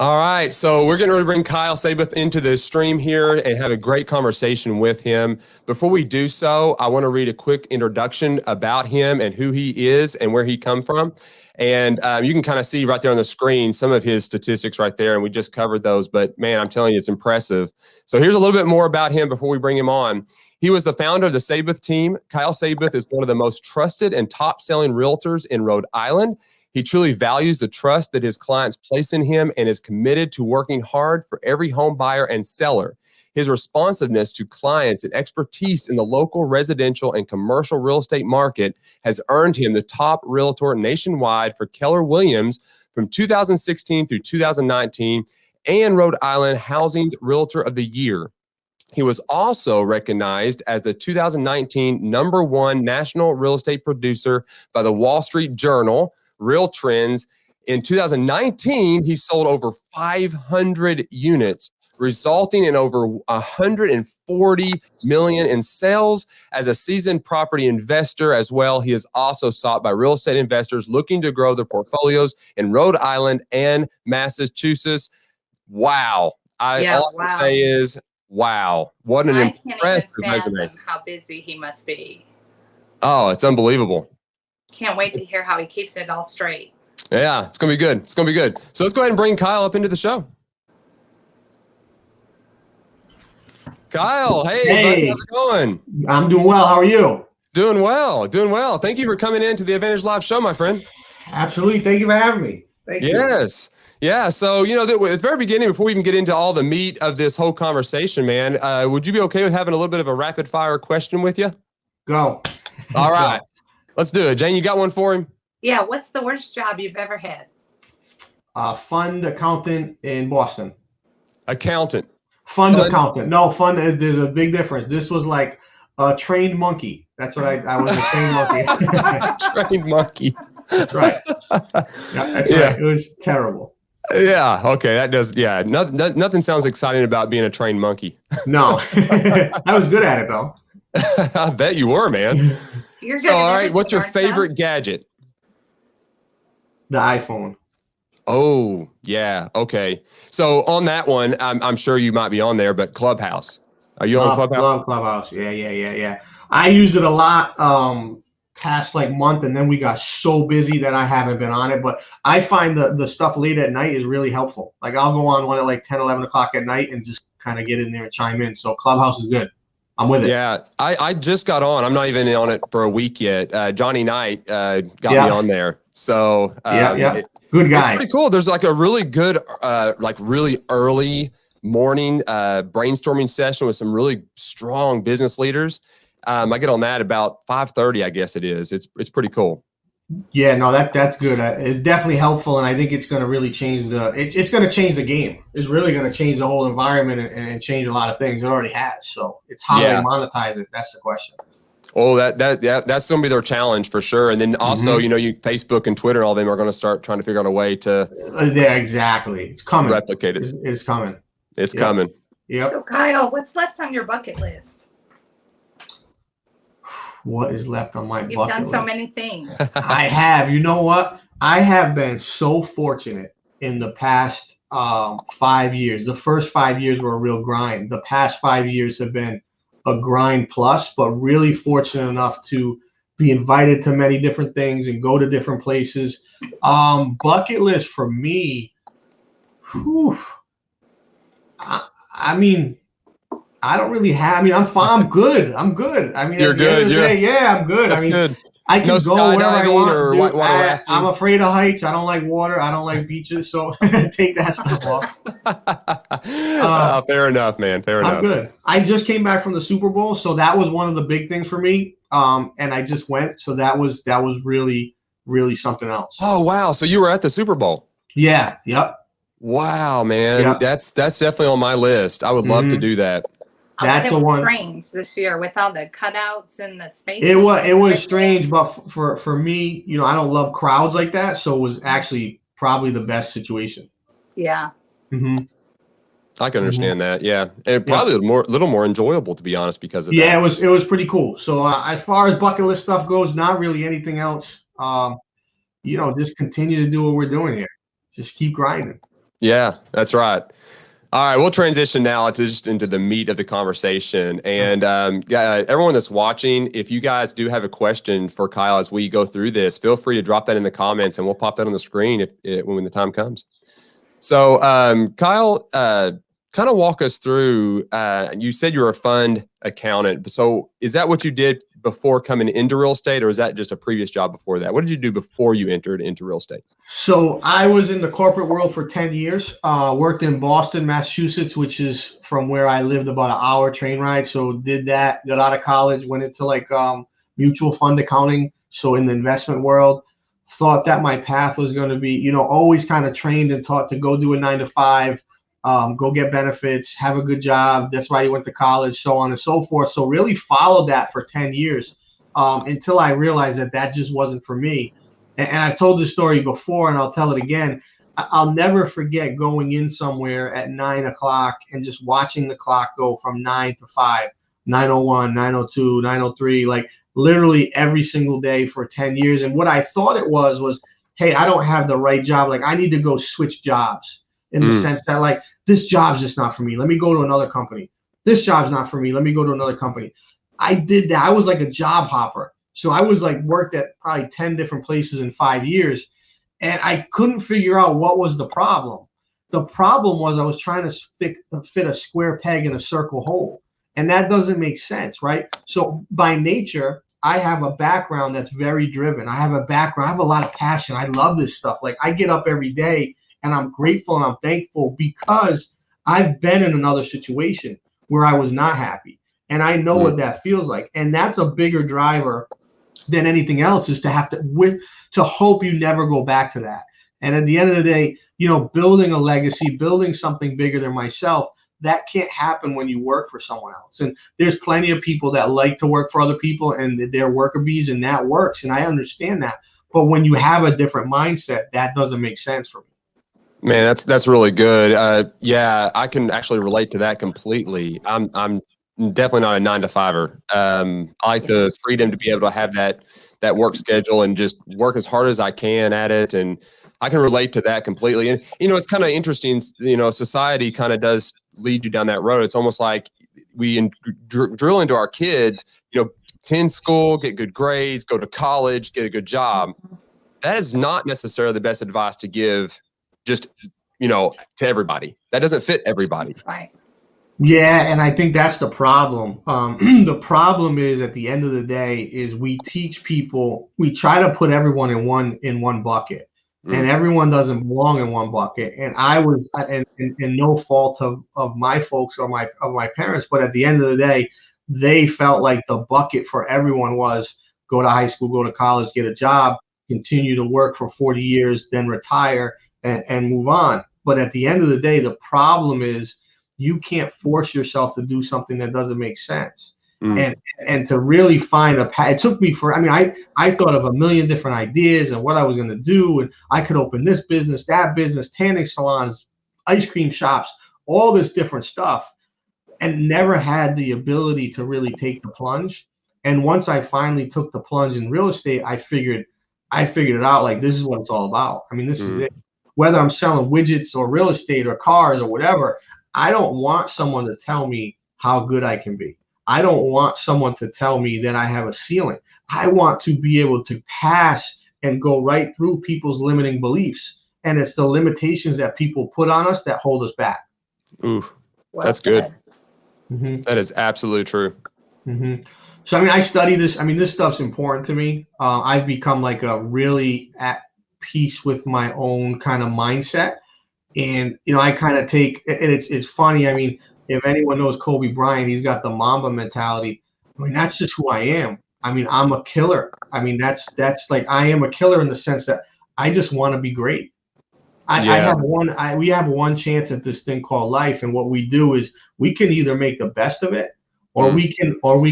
All right, so we're getting ready to bring Kyle Seyboth into the stream here and have a great conversation with him. Before we do so, I want to read a quick introduction about him and who he is and where he come from. And you can kind of see right there on the screen some of his statistics right there, and we just covered those. But man, I'm telling you, it's impressive. So here's a little bit more about him before we bring him on. He was the founder of the Seyboth Team. Kyle Seyboth is one of the most trusted and top-selling realtors in Rhode Island. He truly values the trust that his clients place in him and is committed to working hard for every home buyer and seller. His responsiveness to clients and expertise in the local residential and commercial real estate market has earned him the top realtor nationwide for Keller Williams from 2016 through 2019 and Rhode Island Housing's Realtor of the Year. He was also recognized as the 2019 #1 national real estate producer by the Wall Street Journal, Real Trends. In 2019, he sold over 500 units, resulting in over $140 million in sales. As a seasoned property investor as well, he is also sought by real estate investors looking to grow their portfolios in Rhode Island and Massachusetts. Wow. All I can say is, wow. What an impressive resume. How busy he must be. Oh, it's unbelievable. Can't wait to hear how he keeps it all straight. Yeah, it's going to be good. It's going to be good. So let's go ahead and bring Kyle up into the show. Kyle, hey, buddy, how's it going? I'm doing well. How are you? Doing well, doing well. Thank you for coming into the Advantage Live show, my friend. Absolutely. Thank you for having me. Thank you. Yes. Yeah. So, you know, at the very beginning, before we even get into all the meat of this whole conversation, man, would you be okay with having a little bit of a rapid fire question with you? Go. All right. Let's do it. Jane, you got one for him? Yeah. What's the worst job you've ever had? Fund accountant in Boston. Accountant. Fund accountant. No, fund. There's a big difference. This was like a trained monkey. That's what I was, a trained monkey. Trained monkey. That's right. Yeah, that's right. It was terrible. Yeah. Okay. That does. Yeah. Nothing sounds exciting about being a trained monkey. No. I was good at it though. I bet you were, man. So, all right. What's your favorite gadget? The iPhone. Oh, yeah. Okay. So on that one, I'm sure you might be on there, but Clubhouse. Are you on Clubhouse? Love Clubhouse. Yeah. I used it a lot past like month, and then we got so busy that I haven't been on it. But I find the stuff late at night is really helpful. Like I'll go on one at like 10, 11 o'clock at night and just kind of get in there and chime in. So Clubhouse is good. I'm with it. Yeah, I just got on. I'm not even on it for a week yet. Johnny Knight got me on there. So good guy. It's pretty cool. There's like a really good, like really early morning brainstorming session with some really strong business leaders. I get on that about 5:30, I guess it is. It's pretty cool. Yeah, no, that's good. It's definitely helpful, and I think it's going to really change it's going to change the game. It's really going to change the whole environment and change a lot of things. It already has. So it's how they monetize it. That's the question. Oh, that's going to be their challenge for sure. And then also, you know, Facebook and Twitter, all of them are going to start trying to figure out a way to. Yeah, exactly. It's coming. Replicate it. It's coming. It's coming. Yep. So Kyle, what's left on your bucket list? What is left on my bucket list? You've done so many things. I have. You know what? I have been so fortunate in the past 5 years. The first 5 years were a real grind. The past 5 years have been a grind plus, but really fortunate enough to be invited to many different things and go to different places. Bucket list for me, I mean, I don't really have. I mean, I'm good. I'm good. I mean, you're good. I'm good. That's good. I can go wherever I want. Or I'm afraid of heights. I don't like water. I don't like beaches. So take that stuff off. Fair enough, man. Fair enough. I'm good. I just came back from the Super Bowl, so that was one of the big things for me. And I just went, so that was really, really something else. Oh wow! So you were at the Super Bowl? Yeah. Yep. Wow, man. Yep. That's definitely on my list. I would love to do that. That's the one. Strange this year with all the cutouts and the space. It was strange, but for me, you know, I don't love crowds like that, so it was actually probably the best situation. Yeah. I can understand that. Yeah, and probably a little more enjoyable, to be honest, because of that. Yeah, it was pretty cool. So as far as bucket list stuff goes, not really anything else. You know, just continue to do what we're doing here. Just keep grinding. Yeah, that's right. All right, we'll transition now to just into the meat of the conversation. And everyone that's watching, if you guys do have a question for Kyle as we go through this, feel free to drop that in the comments, and we'll pop that on the screen when the time comes. So, Kyle, kind of walk us through. You said you're a fund accountant. So, is that what you did before coming into real estate, or is that just a previous job before that? What did you do before you entered into real estate? So I was in the corporate world for 10 years, worked in Boston, Massachusetts, which is from where I lived about an hour train ride. So did that, got out of college, went into like mutual fund accounting. So in the investment world, thought that my path was going to be, you know, always kind of trained and taught to go do a 9 to 5, go get benefits, have a good job. That's why you went to college, so on and so forth. So really followed that for 10 years until I realized that that just wasn't for me. And I've told this story before, and I'll tell it again. I'll never forget going in somewhere at 9 o'clock and just watching the clock go from 9 to 5, 9:01, 9:02, 9:03, like literally every single day for 10 years. And what I thought it was, hey, I don't have the right job. Like I need to go switch jobs in the sense that like this job's just not for me. Let me go to another company. This job's not for me. Let me go to another company. I did that. I was like a job hopper. So I was like worked at probably 10 different places in 5 years, and I couldn't figure out what was the problem. The problem was I was trying to fit a square peg in a circle hole, and that doesn't make sense, right? So by nature, I have a background that's very driven. I have a lot of passion. I love this stuff. Like I get up every day and I'm grateful and I'm thankful because I've been in another situation where I was not happy, and I know what that feels like. And that's a bigger driver than anything else, is to have to hope you never go back to that. And at the end of the day, you know, building a legacy, building something bigger than myself, that can't happen when you work for someone else. And there's plenty of people that like to work for other people and they're worker bees, and that works. And I understand that. But when you have a different mindset, that doesn't make sense for me. Man, that's really good. Yeah, I can actually relate to that completely. I'm definitely not a 9 to 5er. I like the freedom to be able to have that work schedule and just work as hard as I can at it. And I can relate to that completely. And, you know, it's kind of interesting, you know, society kind of does lead you down that road. It's almost like we drill into our kids, you know, attend school, get good grades, go to college, get a good job. That is not necessarily the best advice to give just, you know, to everybody. That doesn't fit everybody. Right. Yeah, and I think that's the problem. The problem is, at the end of the day, is we teach people, we try to put everyone in one bucket, and everyone doesn't belong in one bucket. And I was, and no fault of my folks or my parents, but at the end of the day, they felt like the bucket for everyone was go to high school, go to college, get a job, continue to work for 40 years, then retire and move on. But at the end of the day, the problem is, you can't force yourself to do something that doesn't make sense. And to really find a path, it took me I thought of a million different ideas and what I was going to do. And I could open this business, that business, tanning salons, ice cream shops, all this different stuff, and never had the ability to really take the plunge. And once I finally took the plunge in real estate, I figured it out. Like, this is what it's all about. I mean, this is it. Whether I'm selling widgets or real estate or cars or whatever, I don't want someone to tell me how good I can be. I don't want someone to tell me that I have a ceiling. I want to be able to pass and go right through people's limiting beliefs. And it's the limitations that people put on us that hold us back. Ooh, that's good. Mm-hmm. That is absolutely true. Mm-hmm. So, I mean, I study this. I mean, this stuff's important to me. I've become like a really at peace with my own kind of mindset. And, you know, I kind of take, and it's funny. I mean, if anyone knows Kobe Bryant, he's got the Mamba mentality. I mean, that's just who I am. I mean, I'm a killer. I mean, that's like, I am a killer in the sense that I just want to be great. We have one chance at this thing called life. And what we do is we can either make the best of it or we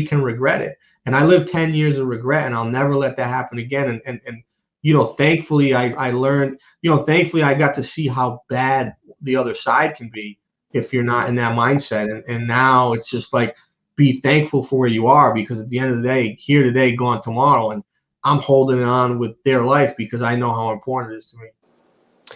can regret it. And I lived 10 years of regret, and I'll never let that happen again. And you know, thankfully I learned, you know, thankfully I got to see how bad the other side can be if you're not in that mindset. And now it's just like, be thankful for where you are, because at the end of the day, here today, gone tomorrow. And I'm holding on with their life because I know how important it is to me.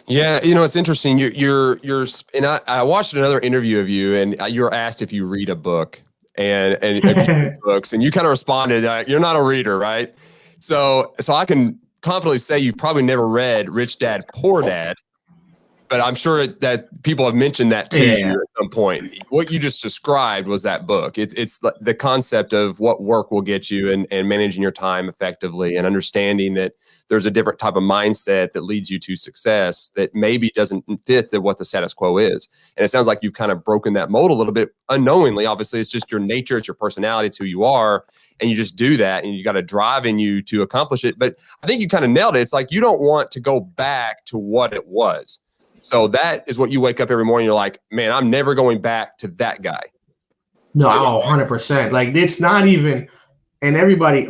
Yeah, it's interesting. And I watched another interview of you, and you were asked if you read a book, and if you read books, and you kind of responded, "You're not a reader, right?" So I can confidently say you've probably never read Rich Dad Poor Dad, but I'm sure that people have mentioned that to Yeah. you at some point. What you just described was that book. It's the concept of what work will get you, and managing your time effectively, and understanding that there's a different type of mindset that leads you to success that maybe doesn't fit what the status quo is. And it sounds like you've kind of broken that mold a little bit unknowingly. Obviously, it's just your nature, it's your personality, it's who you are, and you just do that, and you got a drive in you to accomplish it. But I think you kind of nailed it. It's like you don't want to go back to what it was. So that is what you wake up every morning. You're like, man, I'm never going back to that guy. No, 100%. Like, it's not even, and everybody,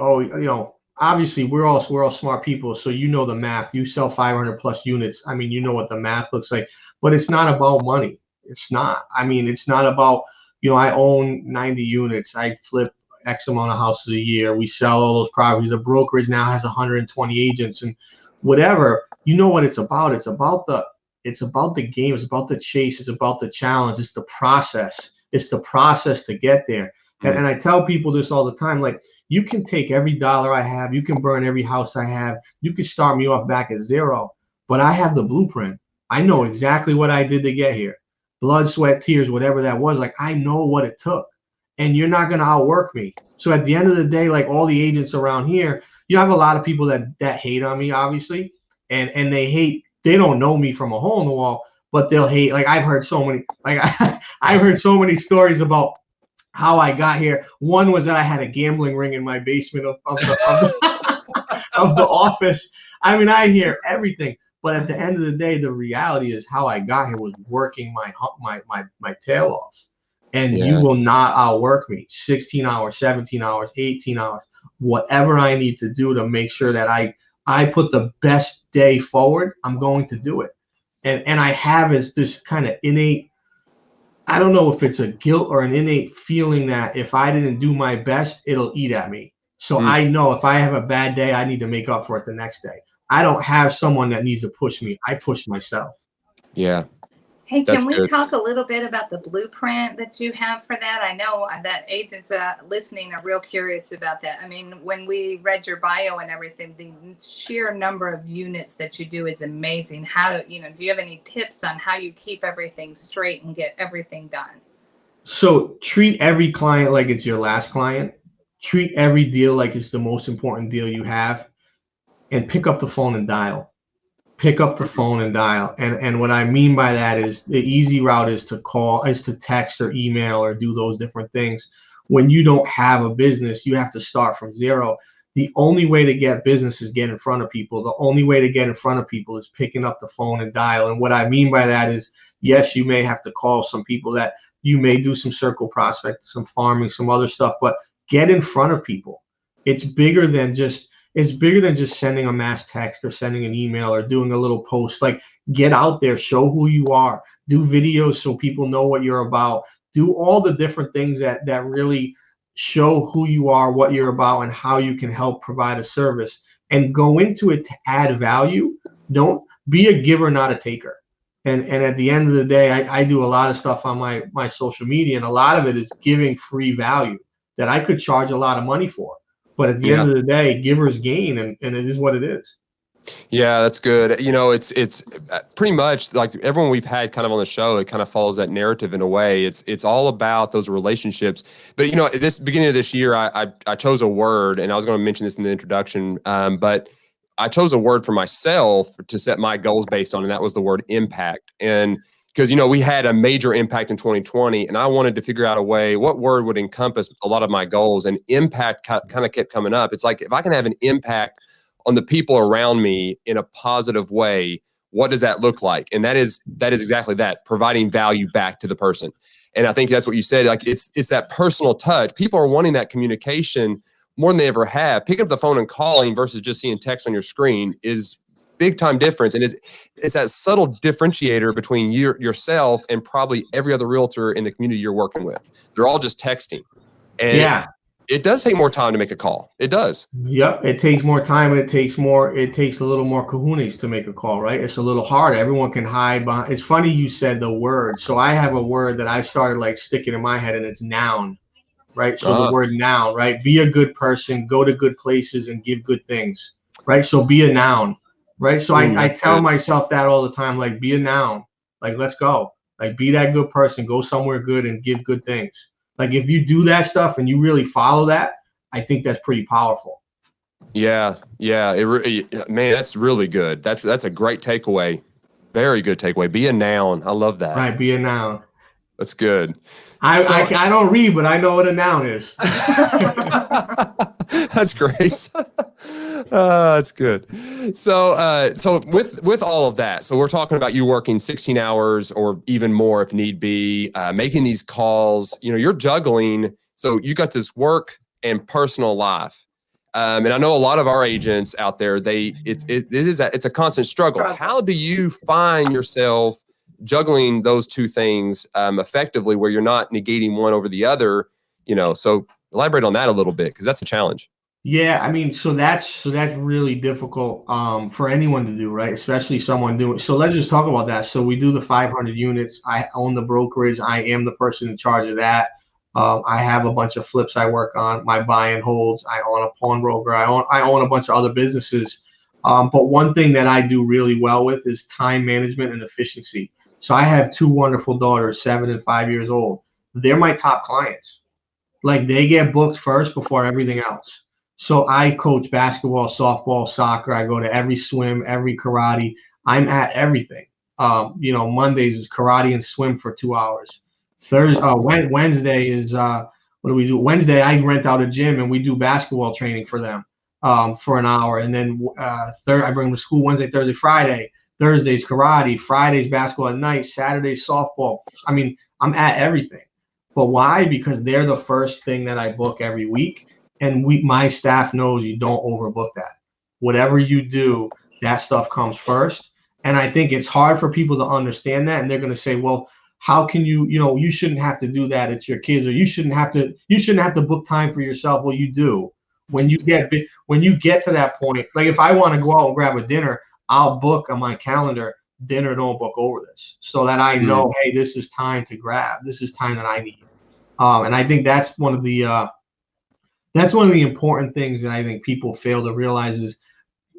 obviously we're all smart people. So, the math, you sell 500 plus units. I mean, you know what the math looks like, but it's not about money. It's not. I mean, it's not about, I own 90 units. I flip X amount of houses a year. We sell all those properties. The brokerage now has 120 agents and whatever. You know what it's about? It's about the game. It's about the chase. It's about the challenge. It's the process. It's the process to get there. And I tell people this all the time. Like, you can take every dollar I have. You can burn every house I have. You can start me off back at zero. But I have the blueprint. I know exactly what I did to get here. Blood, sweat, tears, whatever that was. Like, I know what it took. And you're not going to outwork me. So at the end of the day, like all the agents around here, you have a lot of people that hate on me, obviously. And they hate. They don't know me from a hole in the wall, but they'll hate. Like, I've heard so many, I've heard so many stories about how I got here. One was that I had a gambling ring in my basement of the office. I mean, I hear everything, but at the end of the day, the reality is how I got here was working my tail off. And you will not outwork me. 16 hours, 17 hours, 18 hours, whatever I need to do to make sure that I put the best day forward, I'm going to do it. And I have this kind of innate, I don't know if it's a guilt or an innate feeling that if I didn't do my best, it'll eat at me. So I know if I have a bad day, I need to make up for it the next day. I don't have someone that needs to push me. I push myself. Yeah. Hey, That's can we good. talk a little bit about the blueprint that you have for that? I know that agents listening are real curious about that. I mean, when we read your bio and everything, the sheer number of units that you do is amazing. Do you have any tips on how you keep everything straight and get everything done? So treat every client like it's your last client. Treat every deal like it's the most important deal you have, and pick up the phone and dial. Pick up the phone and dial. And what I mean by that is the easy route is to call, is to text or email or do those different things. When you don't have a business, you have to start from zero. The only way to get business is get in front of people. The only way to get in front of people is picking up the phone and dial. And what I mean by that is, yes, you may have to call some people that you may do some circle prospect, some farming, some other stuff, but get in front of people. It's bigger than just sending a mass text or sending an email or doing a little post. Like, get out there, show who you are, do videos so people know what you're about, do all the different things that really show who you are, what you're about, and how you can help provide a service, and go into it to add value. Don't be a giver, not a taker. And at the end of the day, I do a lot of stuff on my social media, and a lot of it is giving free value that I could charge a lot of money for. But at the end of the day, givers gain, and it is what it is. Yeah, that's good. It's pretty much like everyone we've had kind of on the show, it kind of follows that narrative in a way. It's all about those relationships. But, at this beginning of this year, I chose a word, and I was going to mention this in the introduction, but I chose a word for myself to set my goals based on, and that was the word impact. And because, we had a major impact in 2020, and I wanted to figure out a way, what word would encompass a lot of my goals, and impact kind of kept coming up. It's like, if I can have an impact on the people around me in a positive way, what does that look like? And that is exactly that, providing value back to the person. And I think that's what you said. Like, it's that personal touch. People are wanting that communication more than they ever have. Picking up the phone and calling versus just seeing text on your screen is big time difference. And it's that subtle differentiator between yourself and probably every other realtor in the community you're working with. They're all just texting. And It does take more time to make a call. It does. Yep, it takes more time and it takes a little more kahunas to make a call, right? It's a little harder. Everyone can hide behind. It's funny you said the word. So I have a word that I've started like sticking in my head, and it's noun, right? So the word noun, right? Be a good person, go to good places and give good things, right? So be a noun, right? So I tell myself that all the time, like, be a noun, like, let's go, like, be that good person, go somewhere good and give good things. Like, if you do that stuff and you really follow that, I think that's pretty powerful. Yeah. Man, that's really good. That's a great takeaway. Very good takeaway. Be a noun. I love that. Right. Be a noun. That's good. I don't read, but I know what a noun is. That's great. That's good. So with all of that, so we're talking about you working 16 hours or even more if need be, making these calls. You're juggling. So you got this work and personal life, and I know a lot of our agents out there. It's a constant struggle. How do you find yourself juggling those two things effectively, where you're not negating one over the other? So elaborate on that a little bit, because that's a challenge. Yeah, I mean, so that's really difficult for anyone to do, right? Especially someone doing. So let's just talk about that. So we do the 500 units. I own the brokerage. I am the person in charge of that. I have a bunch of flips I work on. My buy and holds. I own a pawnbroker. I own a bunch of other businesses. But one thing that I do really well with is time management and efficiency. So I have two wonderful daughters, 7 and 5 years old. They're my top clients. Like, they get booked first before everything else. So I coach basketball, softball, soccer. I go to every swim, every karate. I'm at everything. Mondays is karate and swim for 2 hours. Wednesday is what do we do? Wednesday, I rent out a gym and we do basketball training for them for an hour. And then I bring them to school Wednesday, Thursday, Friday. Thursday's karate. Friday's basketball at night. Saturday's softball. I mean, I'm at everything. But why? Because they're the first thing that I book every week. And my staff knows you don't overbook that. Whatever you do, that stuff comes first. And I think it's hard for people to understand that. And they're going to say, well, how can you shouldn't have to do that. It's your kids, or you shouldn't have to book time for yourself. Well, you do. When you get to that point, like if I want to go out and grab a dinner, I'll book on my calendar, dinner, don't book over this, so that I know, hey, this is time to grab. This is time that I need. And I think that's one of the important things that I think people fail to realize is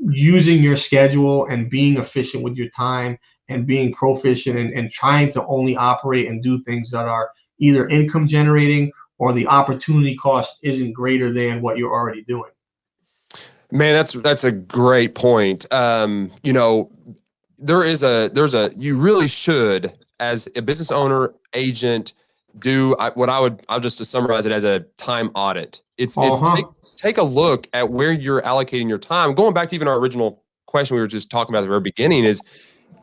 using your schedule and being efficient with your time and being proficient and trying to only operate and do things that are either income generating or the opportunity cost isn't greater than what you're already doing. Man, that's a great point. You really should, as a business owner, agent, I'll just to summarize it as a time audit. It's take a look at where you're allocating your time. Going back to even our original question we were just talking about at the very beginning, is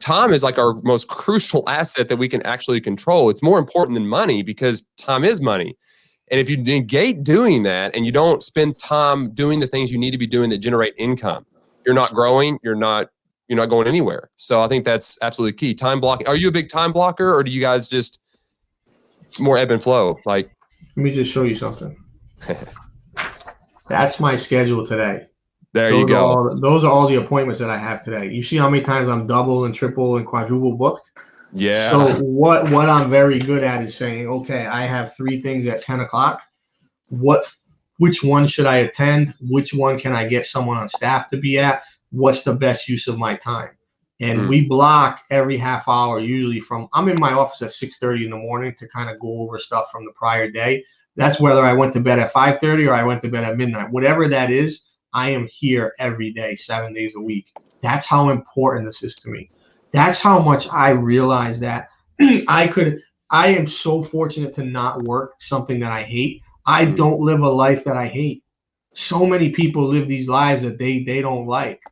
time is like our most crucial asset that we can actually control. It's more important than money, because time is money. And if you negate doing that and you don't spend time doing the things you need to be doing that generate income, you're not growing, you're not going anywhere. So I think that's absolutely key. Time blocking. Are you a big time blocker, or do you guys just more ebb and flow? Like, let me just show you something. That's my schedule today. You go. Those are all the appointments that I have today. You see how many times I'm double and triple and quadruple booked? Yeah. So what I'm very good at is saying, okay, I have 3 things at 10 o'clock. Which one should I attend? Which one can I get someone on staff to be at? What's the best use of my time? And we block every half hour, usually I'm in my office at 6:30 in the morning to kind of go over stuff from the prior day. That's whether I went to bed at 5:30 or I went to bed at midnight. Whatever that is, I am here every day, 7 days a week. That's how important this is to me. That's how much I realize that I am so fortunate to not work something that I hate. I don't live a life that I hate. So many people live these lives that they don't like.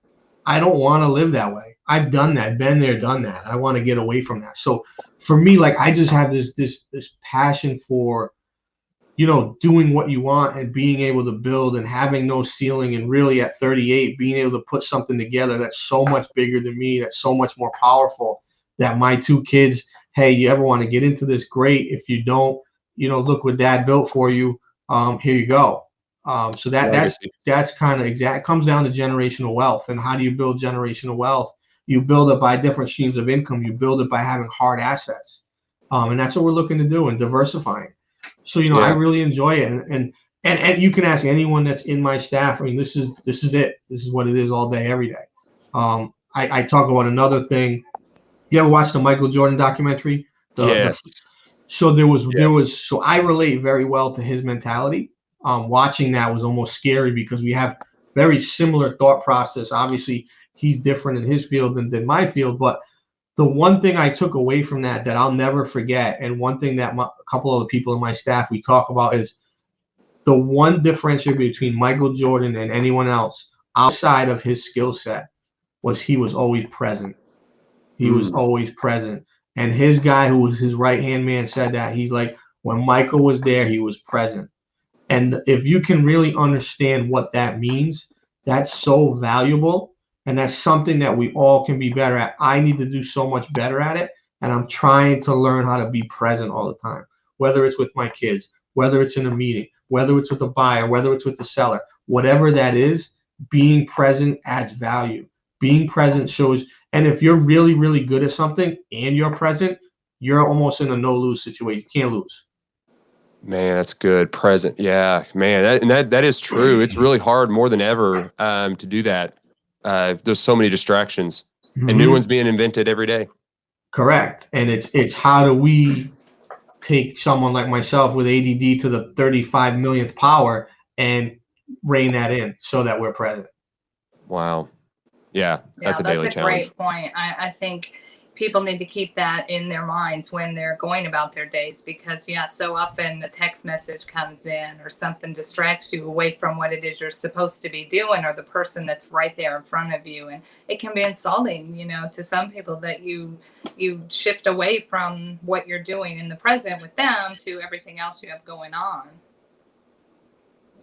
I don't want to live that way. I've done that, been there, done that. I want to get away from that. So for me, like, I just have this passion for, doing what you want and being able to build and having no ceiling, and really at 38, being able to put something together that's so much bigger than me, that's so much more powerful, that my 2 kids, hey, you ever want to get into this? Great. If you don't, look what dad built for you. Here you go. So Legacy. that's kind of exact, comes down to generational wealth. And how do you build generational wealth? You build it by different streams of income. You build it by having hard assets. And that's what we're looking to do and diversifying. So, I Yeah. really enjoy it. And you can ask anyone that's in my staff. I mean, this is it. This is what it is all day, every day. I talk about another thing. You ever watch the Michael Jordan documentary? Yes. So there Yes. was, so I relate very well to his mentality. Watching that was almost scary because we have very similar thought process. Obviously, he's different in his field than my field, but the one thing I took away from that I'll never forget, and one thing that a couple of the people in my staff we talk about, is the one differentiator between Michael Jordan and anyone else outside of his skill set was he was always present. He was always present. And his guy, who was his right-hand man, said that he's like, when Michael was there, he was present. And if you can really understand what that means, that's so valuable. And that's something that we all can be better at. I need to do so much better at it. And I'm trying to learn how to be present all the time, whether it's with my kids, whether it's in a meeting, whether it's with the buyer, whether it's with the seller, whatever that is, being present adds value. Being present shows, and if you're really, really good at something and you're present, you're almost in a no-lose situation. You can't lose. Man, that's good. Present. Yeah, man. That is true. It's really hard more than ever to do that. There's so many distractions and new ones being invented every day. Correct. And it's how do we take someone like myself with ADD to the 35 millionth power and rein that in so that we're present. Wow. Yeah, that's a daily challenge. Great point. I think people need to keep that in their minds when they're going about their days, because so often the text message comes in or something distracts you away from what it is you're supposed to be doing, or the person that's right there in front of you. And it can be insulting, to some people, that you shift away from what you're doing in the present with them to everything else you have going on.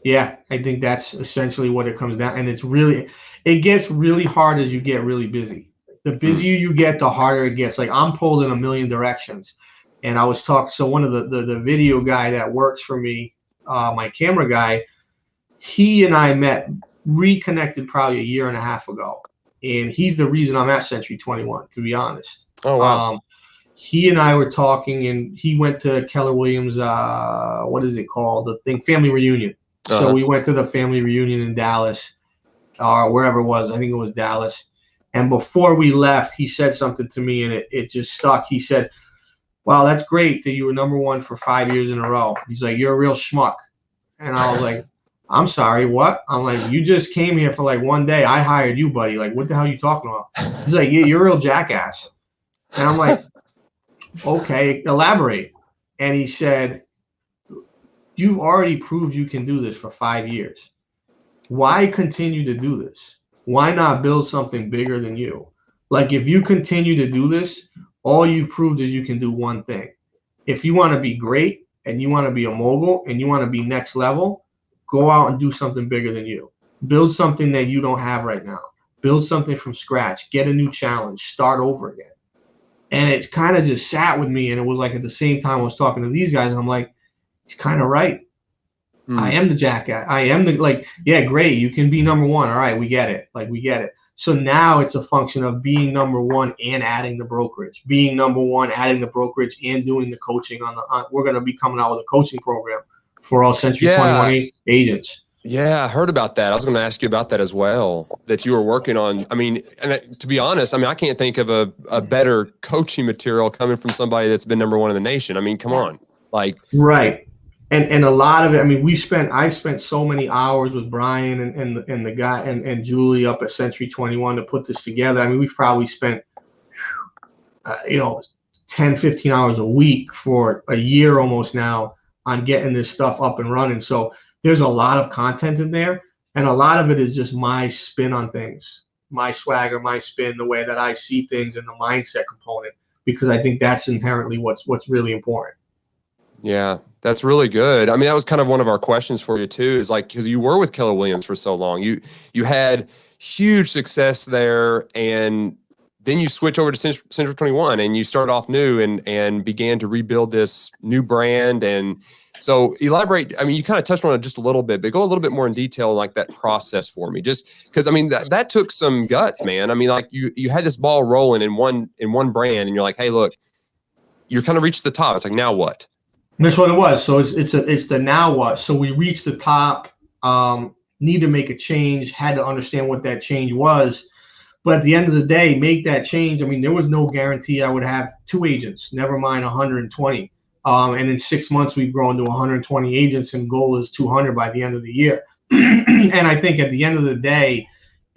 Yeah, I think that's essentially what it comes down. And it gets really hard as you get really busy. The busier you get, the harder it gets. Like, I'm pulled in a million directions. And I was talking, so one of the video guy that works for me, my camera guy, he and I reconnected probably a year and a half ago. And he's the reason I'm at Century 21, to be honest. Oh, wow. He and I were talking, and he went to Keller Williams, what is it called? The thing, family reunion. So we went to the family reunion in Dallas, or wherever it was. I think it was Dallas. And before we left, he said something to me, and it just stuck. He said, "Wow, that's great that you were number one for 5 years in a row." He's like, "You're a real schmuck." And I was like, "I'm sorry, what?" I'm like, "You just came here for like one day. I hired you, buddy. Like, what the hell are you talking about?" He's like, "Yeah, you're a real jackass." And I'm like, "Okay, elaborate." And he said, "You've already proved you can do this for 5 years. Why continue to do this? Why not build something bigger than you? Like, if you continue to do this, all you've proved is you can do one thing. If you want to be great and you want to be a mogul and you want to be next level, go out and do something bigger than you. Build something that you don't have right now. Build something from scratch. Get a new challenge. Start over again." And it kind of just sat with me. And it was like, at the same time I was talking to these guys, and I'm like, he's kind of right. I am the jackass. I am yeah, great. You can be number one. All right, we get it. Like, we get it. So now it's a function of being number one and adding the brokerage. Being number one, adding the brokerage, and doing the coaching we're going to be coming out with a coaching program for all Century 21 agents. Yeah, I heard about that. I was going to ask you about that as well, that you were working on. I mean, to be honest, I think think of a better coaching material coming from somebody that's been number one in the nation. I mean, come on. Like, right. And a lot of it, I mean, I've spent so many hours with Brian and the guy and Julie up at Century 21 to put this together. I mean, we've probably spent, 10, 15 hours a week for a year almost now on getting this stuff up and running. So there's a lot of content in there, and a lot of it is just my spin on things, my swagger, my spin, the way that I see things, and the mindset component, because I think that's inherently what's really important. Yeah, that's really good. I mean, that was kind of one of our questions for you too, is like, because you were with Keller Williams for so long, you had huge success there, and then you switch over to Century 21 and you start off new and began to rebuild this new brand. And So elaborate. I mean, you kind of touched on it just a little bit, but go a little bit more in detail, like that process for me, just because I mean, that took some guts, man. I mean, like you had this ball rolling in one brand and you're like, hey, look, you're kind of reached the top. It's like, now what? That's what it was. So it's the now what. So we reached the top, need to make a change, had to understand what that change was. But at the end of the day, make that change. I mean, there was no guarantee I would have 2 agents, never mind 120. And in 6 months, we've grown to 120 agents, and goal is 200 by the end of the year. And I think at the end of the day,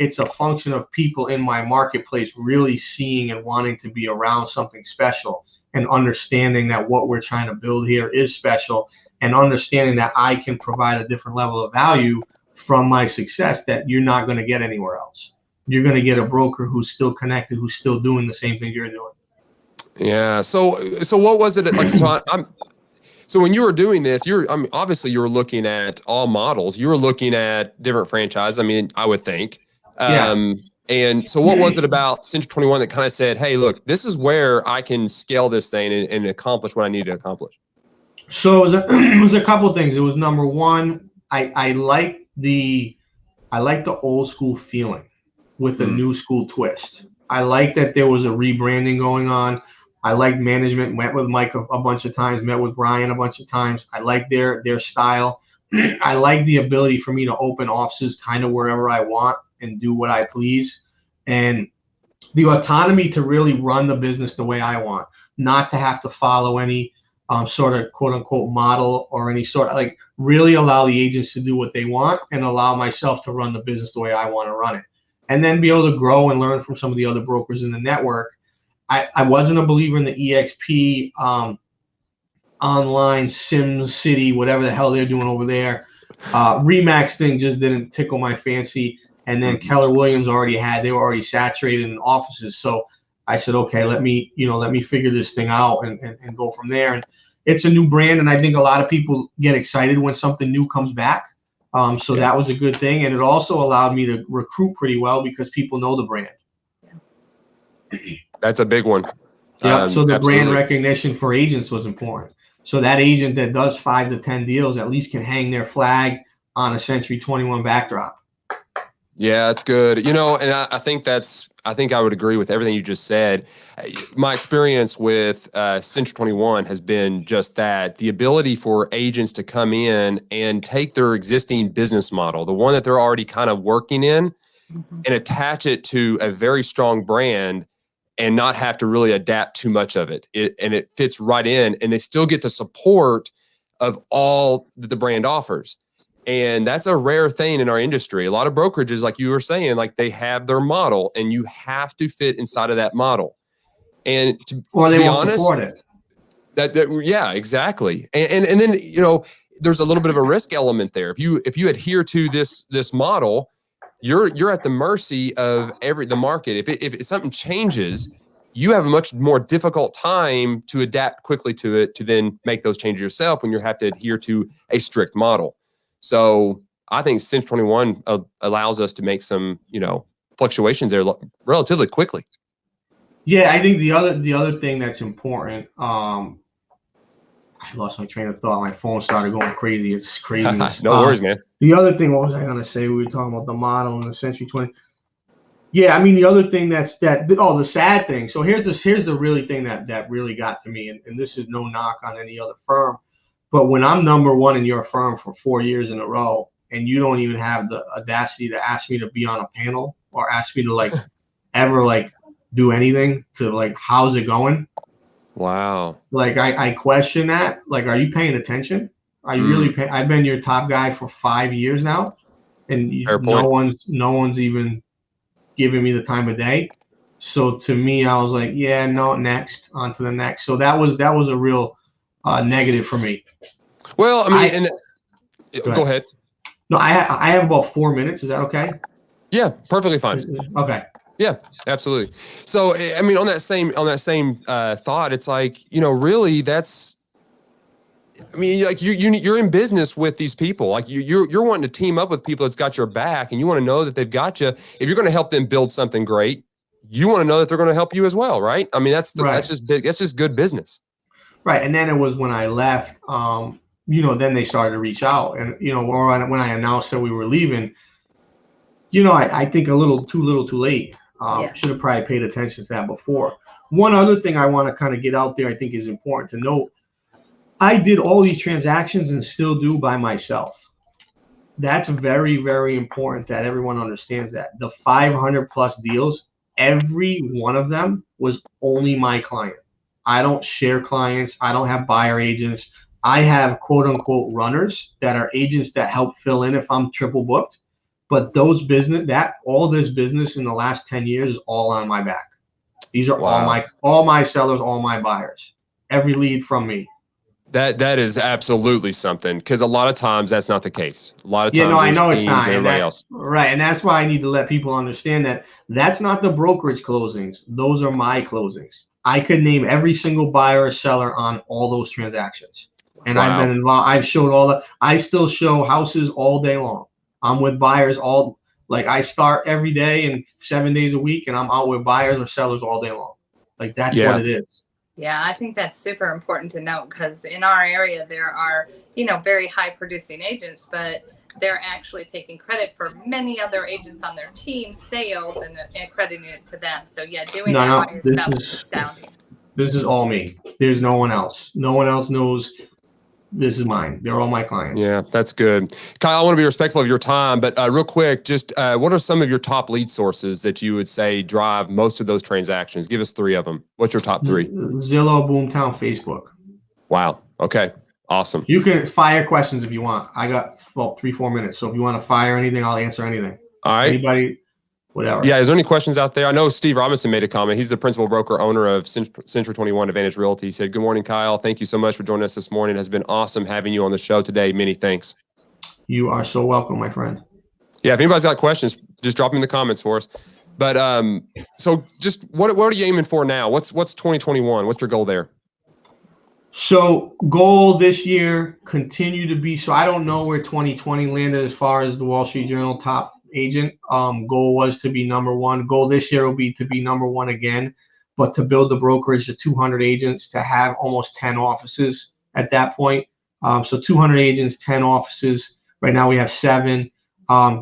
it's a function of people in my marketplace really seeing and wanting to be around something special, and understanding that what we're trying to build here is special, and understanding that I can provide a different level of value from my success that you're not going to get anywhere else. You're going to get a broker who's still connected, who's still doing the same thing you're doing. Yeah. So what was it like? So when you were doing this, I mean, obviously you were looking at all models. You were looking at different franchises. I mean, I would think. Yeah. And so what was it about Century 21 that kind of said, hey, look, this is where I can scale this thing and accomplish what I need to accomplish? So it was a couple of things. It was, number one, I like the old school feeling with a new school twist. I like that there was a rebranding going on. I liked management, met with Mike a bunch of times, met with Brian a bunch of times. I like their style. I like the ability for me to open offices kind of wherever I want and do what I please. And the autonomy to really run the business the way I want, not to have to follow any sort of quote unquote model or any sort of, like, really allow the agents to do what they want and allow myself to run the business the way I want to run it. And then be able to grow and learn from some of the other brokers in the network. I wasn't a believer in the EXP online Sim City, whatever the hell they're doing over there. Remax thing just didn't tickle my fancy. And then Keller Williams they were already saturated in offices. So I said, okay, let me figure this thing out and go from there. And it's a new brand, and I think a lot of people get excited when something new comes back. So that was a good thing. And it also allowed me to recruit pretty well because people know the brand. That's a big one. Yeah. So the absolutely. brand recognition for agents was important. So that agent that does 5 to 10 deals at least can hang their flag on a Century 21 backdrop. Yeah, that's good. You know, and I think I would agree with everything you just said. My experience with Century 21 has been just that, the ability for agents to come in and take their existing business model, the one that they're already kind of working in, and attach it to a very strong brand and not have to really adapt too much of it. And it fits right in, and they still get the support of all that the brand offers. And that's a rare thing in our industry. A lot of brokerages, like you were saying, like, they have their model and you have to fit inside of that model. And to Or they be won't honest, support it. Yeah, exactly. And then, you know, there's a little bit of a risk element there. If you adhere to this model, you're at the mercy of the market. If something changes, you have a much more difficult time to adapt quickly to it, to then make those changes yourself when you have to adhere to a strict model. So I think Century 21 allows us to make some, you know, fluctuations there relatively quickly. Yeah, I think the other thing that's important. I lost my train of thought. My phone started going crazy. It's craziness. No worries, man. The other thing, what was I gonna say? We were talking about the model and the Century 20. Yeah, I mean, the other thing the sad thing. So here's the really thing that really got to me, and this is no knock on any other firm, but when I'm number one in your firm for 4 years in a row, and you don't even have the audacity to ask me to be on a panel or ask me to ever do anything to how's it going? Wow. I question that. Are you paying attention? Are you really paying? I've been your top guy for 5 years now, and no one's even giving me the time of day. So to me, I was like, yeah, no, next, on to the next. So that was a real negative for me. Well, I mean, go ahead. No, I have about 4 minutes. Is that okay? Yeah, perfectly fine. Okay. Yeah, absolutely. So, I mean, on that same thought, it's like, you know, really that's, I mean, like you're in business with these people. Like you're wanting to team up with people that's got your back, and you want to know that they've got you. If you're going to help them build something great, you want to know that they're going to help you as well, right? I mean, that's just big. That's just good business. Right. And then it was when I left, then they started to reach out, and or when I announced that we were leaving, I think a little too late. Should have probably paid attention to that before. One other thing I want to kind of get out there, I think is important to note. I did all these transactions and still do by myself. That's very, very important that everyone understands that. The 500 plus deals, every one of them was only my client. I don't share clients. I don't have buyer agents. I have quote unquote runners that are agents that help fill in if I'm triple booked. But all this business in the last 10 years is all on my back. These are all my sellers, all my buyers. Every lead from me. That is absolutely something, because a lot of times that's not the case. A lot of times, I know it's not. Everybody else. Right, and that's why I need to let people understand that that's not the brokerage closings. Those are my closings. I could name every single buyer or seller on all those transactions, and I've been involved. I've showed I still show houses all day long. I'm with buyers I start every day and 7 days a week, and I'm out with buyers or sellers all day long. Like that's what it is. Yeah, I think that's super important to note, because in our area there are, very high producing agents, but they're actually taking credit for many other agents on their team, sales, and crediting it to them. So yeah, doing that by yourself is astounding. This is all me. There's no one else. No one else knows. This is mine. They're all my clients. Yeah, that's good. Kyle, I want to be respectful of your time, but real quick, just what are some of your top lead sources that you would say drive most of those transactions? Give us 3 of them. What's your top 3? Zillow, Boomtown, Facebook. Wow. Okay. Awesome. You can fire questions if you want. I got 3-4 minutes. So if you want to fire anything, I'll answer anything. All right. Anybody, whatever. Yeah. Is there any questions out there? I know Steve Robinson made a comment. He's the principal broker owner of Century 21 Advantage Realty. He said, "Good morning, Kyle. Thank you so much for joining us this morning. It has been awesome having you on the show today. Many thanks." You are so welcome, my friend. Yeah. If anybody's got questions, just drop them in the comments for us. But so just what are you aiming for now? What's 2021? What's your goal there? So goal this year, continue to be, so I don't know where 2020 landed as far as the Wall Street Journal top agent. Goal was to be #1. Goal this year will be to be #1 again, but to build the brokerage to 200 agents, to have almost 10 offices at that point. So 200 agents, 10 offices. Right now we have 7.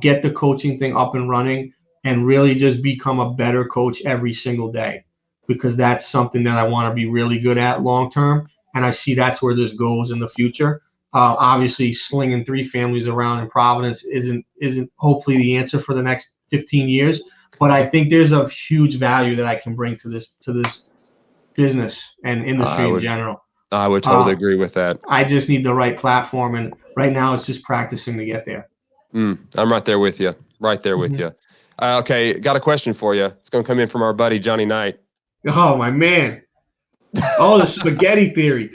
Get the coaching thing up and running and really just become a better coach every single day, because that's something that I want to be really good at long term. And I see that's where this goes in the future. Obviously, slinging 3 families around in Providence isn't hopefully the answer for the next 15 years. But I think there's a huge value that I can bring to this business and industry in general. I would totally agree with that. I just need the right platform, and right now it's just practicing to get there. I'm right there with you. Right there with you. Okay, got a question for you. It's going to come in from our buddy Johnny Knight. Oh, my man. Oh, the spaghetti theory.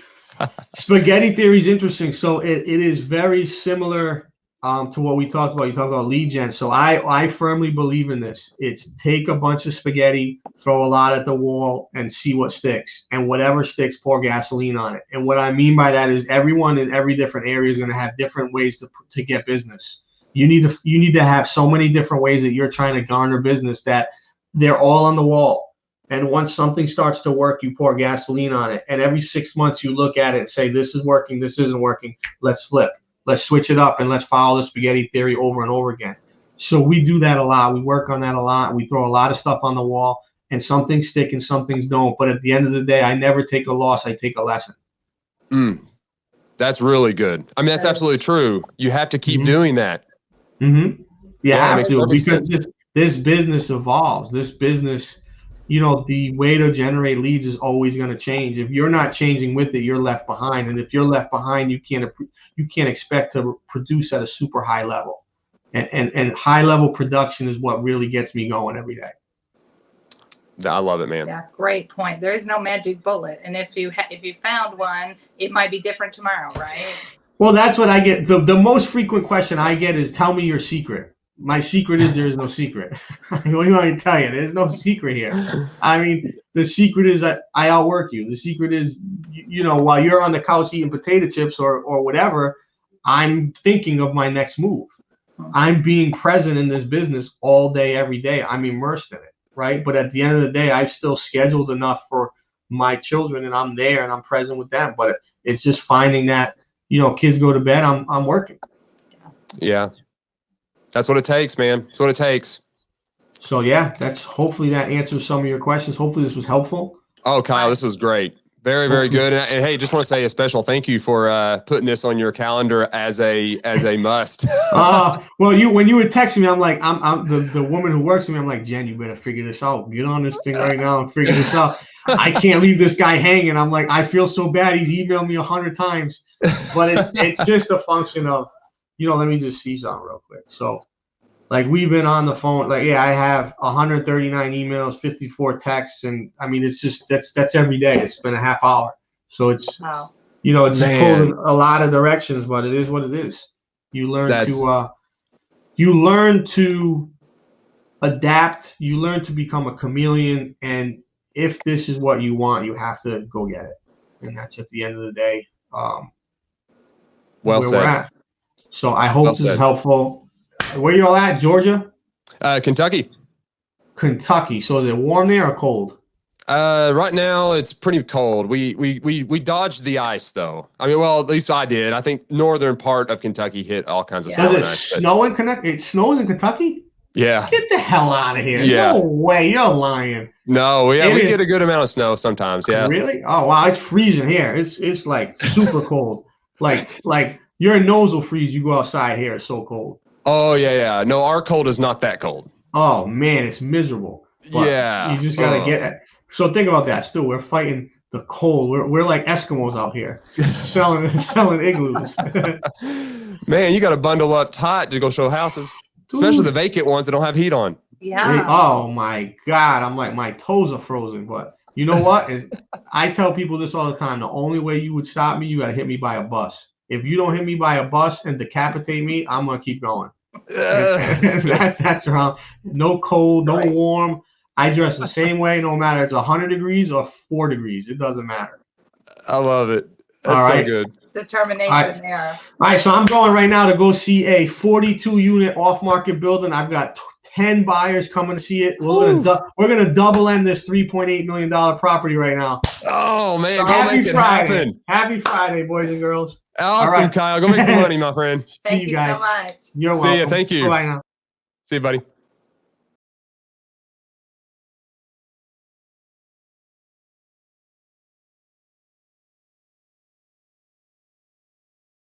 Spaghetti theory is interesting. So it is very similar to what we talked about. You talked about lead gen. So I firmly believe in this. It's take a bunch of spaghetti, throw a lot at the wall, and see what sticks. And whatever sticks, pour gasoline on it. And what I mean by that is everyone in every different area is going to have different ways to get business. You need to have so many different ways that you're trying to garner business that they're all on the wall. And once something starts to work, you pour gasoline on it. And every 6 months you look at it and say, this is working, this isn't working. Let's flip. Let's switch it up and let's follow the spaghetti theory over and over again. So we do that a lot. We work on that a lot. We throw a lot of stuff on the wall, and some things stick and some things don't. But at the end of the day, I never take a loss. I take a lesson. That's really good. I mean, that's absolutely true. You have to keep doing that. You have to, because this business evolves. This business, the way to generate leads is always going to change. If you're not changing with it, you're left behind. And if you're left behind, you can't expect to produce at a super high level. And high level production is what really gets me going every day. I love it, man. Yeah, great point. There is no magic bullet, and if you found one, it might be different tomorrow, right? Well, that's what I get. The most frequent question I get is, "Tell me your secret." My secret is there is no secret. What do you want me to tell you? There's no secret here. I mean, the secret is that I outwork you. The secret is, while you're on the couch eating potato chips or whatever, I'm thinking of my next move. I'm being present in this business all day, every day. I'm immersed in it, right? But at the end of the day, I've still scheduled enough for my children, and I'm there and I'm present with them. But it's just finding that kids go to bed, I'm working. Yeah. That's what it takes, man. That's what it takes. So yeah, hopefully that answers some of your questions. Hopefully this was helpful. Oh, Kyle, this was great. Very, very good. And hey, just want to say a special thank you for putting this on your calendar as a must. Well, when you were texting me, I'm like, I'm the woman who works with me. I'm like, Jen, you better figure this out. Get on this thing right now and figure this out. I can't leave this guy hanging. I'm like, I feel so bad. He's emailed me 100 times, but it's just a function of, let me just see something real quick. So, like, we've been on the phone. Like, yeah, I have 139 emails, 54 texts, and I mean, it's just that's every day. It's been a half hour, so it's it's just pulled in a lot of directions, but it is what it is. You learn to adapt. You learn to become a chameleon, and if this is what you want, you have to go get it, and that's at the end of the day. Well where said. we're at. So I hope this is helpful. Where you all at? Georgia? Kentucky. Kentucky. So is it warm there or cold? Right now it's pretty cold. We dodged the ice though. I mean, well, at least I did. I think northern part of Kentucky hit all kinds of Does it ice. snow in Kentucky? It snows in Kentucky? Yeah. Get the hell out of here. Yeah. No way. You're lying. No, we get a good amount of snow sometimes. Yeah. Really? Oh wow, it's freezing here. It's like super cold. Like your nose will freeze. You go outside here. It's so cold. Oh yeah. No, our cold is not that cold. Oh man, it's miserable. But yeah. You just gotta get it. So think about that. Still, we're fighting the cold. We're like Eskimos out here selling igloos. Man, you got to bundle up tight to go show houses, especially the vacant ones that don't have heat on. Yeah. Oh my God. I'm like, my toes are frozen. But you know what? I tell people this all the time. The only way you would stop me, you got to hit me by a bus. If you don't hit me by a bus and decapitate me, I'm going to keep going. That's around. No cold, no warm. I dress the same way, no matter it's 100 degrees or 4 degrees. It doesn't matter. I love it. That's so good. Determination there. All right, so I'm going right now to go see a 42-unit off-market building. I've got 10 buyers coming to see it. We're gonna double end this $3.8 million property right now. Oh man, so go make it happen. Happy Friday, boys and girls. Awesome, right. Kyle. Go make some money, my friend. Thank you so much. You're welcome. See you. Thank you. Bye now. See you, buddy.